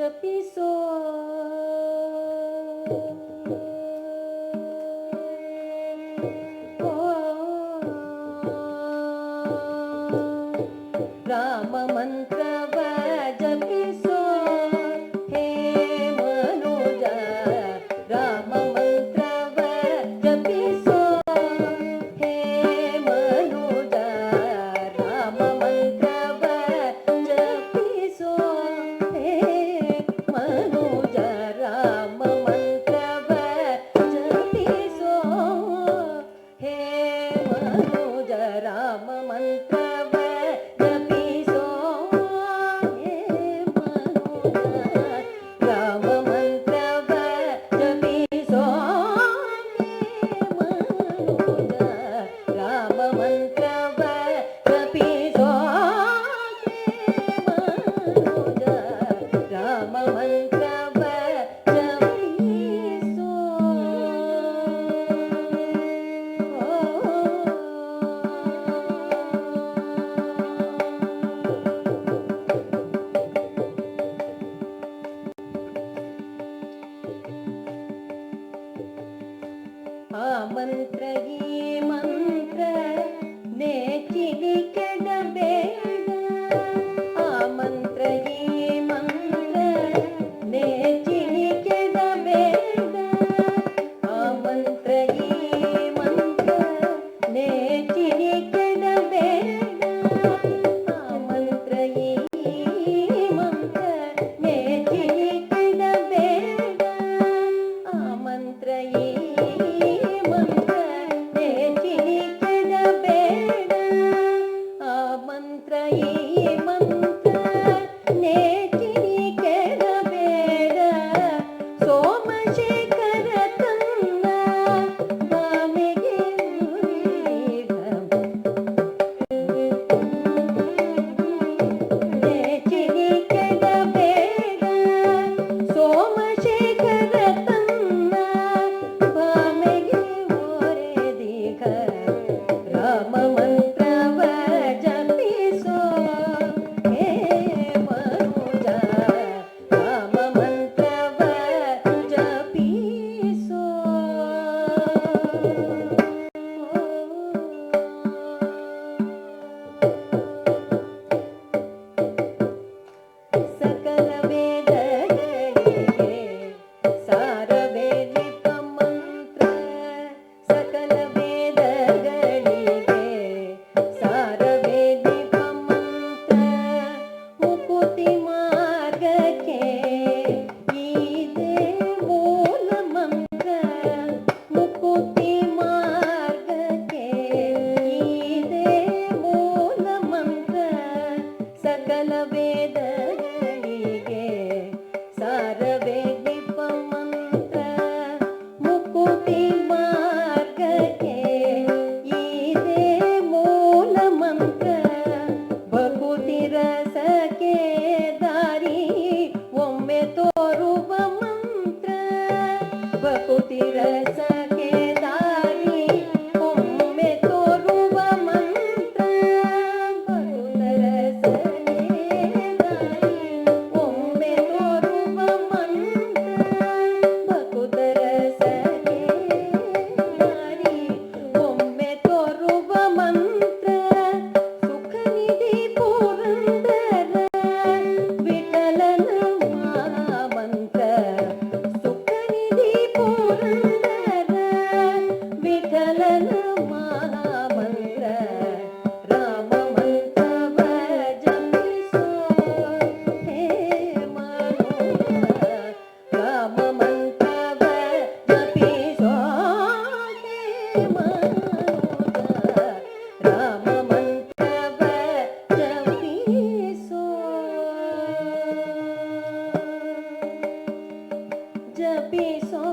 ಜಪಿಸೋ ರಾಮ ಮಂತ್ರವ ಜಪಿಸೋ ಹೇ ಮನುಜ ರಾಮ ಮಂತ್ರವ ಜಪಿಸೋ ಹೇ ಮನುಜ ರಾಮ ಮಂತ್ರವ ಜಪಿಸೋ ಹೇ ಮನುಜ ರಾಮ ಮಂತ್ರವ ಜಪಿಸೋ ಹೇ ಮನುಜ ರಾಮ ಮಂತ್ರವ ಜಪಿಸೋ ಹೇ ಮನುಜ ರಾಮ ಮಂತ್ರವ ಜಪಿಸೋ ಹೇ ಮನುಜ ರಾಮ ಮಂತ್ರವ ಜಪಿಸೋ ಹೇ ಮನುಜ ರಾಮ ಮಂತ್ರವ ಜಪಿಸೋ ಆ ಮಂತ್ರ ಈ ಮಂತ್ರ ನೇಚಿನಿ ಕೆಡಬೇಡ ಆ ಮಂತ್ರ ಈ ಮಂತ್ರ ನೇಚಿನಿ ಕೆಡಬೇಡ ಆ ಮಂತ್ರ ಈ ಮಂತ್ರ ನೇಚಿನಿ ಕೆಡಬೇಡ ಆ ಮಂತ್ರ ಈ ಮಂತ್ರ ನೇಚಿನಿ ಕೆಡಬೇಡ ಆ ಮಂತ್ರ ಈ ಮಂತ್ರ ನೇಚಿನಿ ಕೆಡಬೇಡ ಆ ಮಂತ್ರ ಈ ಮಂತ್ರ ನೇಚಿನಿ ಕೆಡಬೇಡ ಸೋಮಶೇಖರ ತನ್ನ ಬಾಮೆಗೆ ನೇಚಿನಿ ಕೆಡಬೇಡ ಸೋಮಶೇಖರ ತನ್ನ ಬಾಮೆಗೆ ಓರೆದಿಗ ರಾಮ ಮಂತ್ರವ ಜಪಿಸೋ ಹೇ ಮನುಜ ರಾಮ ಮಂತ್ರವ ಜಪಿಸೋ ಸಕಲ ವೇದಗಳಿಗೆ ಸಾರವೇ ನಿಪ ಮಂತ್ರ ಸಕಲ ವೇದಗಳಿಗೆ ಸಾರವೇ ನಿಪ ಮಂತ್ರ ಮುಕುತಿ ಮಾರ್ಗಕ್ಕೆ ಇದೇ ಮೂಲ ಮಂತ್ರ ಮುಕುತಿ ಮಾರ್ಗಕ್ಕೆ ಇದೇ ಮೂಲ ಮಂತ್ರ ಸಕಲ ವೇದಗಳಿಗೆ ಸಾರವೇ ನಿಪ ಮಂತ್ರ ಮುಕುತಿ ಮಾರ್ಗಕ್ಕೆ ಇದೇ ಮೂಲ ಮಂತ್ರ ಭಕುತಿ ರಸಕ್ಕೆ ದಾರಿ ಒಮ್ಮೆ ತೋರುವ ಮಂತ್ರ ಭಕುತಿ ರಸಕ್ಕೆ ದಾರಿ ಒಮ್ಮೆ ತೋರುವ ಮಂತ್ರ ಭಕುತ ರಸಕ್ಕೆ ದಾರಿ ಒಮ್ಮೆ ತೋರುವ ಮಂತ್ರ ಭಕುತ ರಸಕ್ಕೆ ದಾರಿ ಒಮ್ಮೆ ತೋರುವ ಮಂತ್ರ ಸುಖ ನಿಧಿ ಪುರಂದರ ವಿಠಲನ ಮಹಾಮಂತ್ರ ಸುಖ ನಿಧಿ ಪುರಂದರ ವಿಠಲನ ಮಹಾಮಂತ್ರ ರಾಮ ಮಂತ್ರವ ಜಪಿಸೋ ಹೇ ಮನುಜ ರಾಮ ಮಂತ್ರವ ಜಪಿಸೋ ಹೇ ಮನುಜ ರಾಮ ಮಂತ್ರವ ಜಪಿಸೋ ಜಪಿಸೋ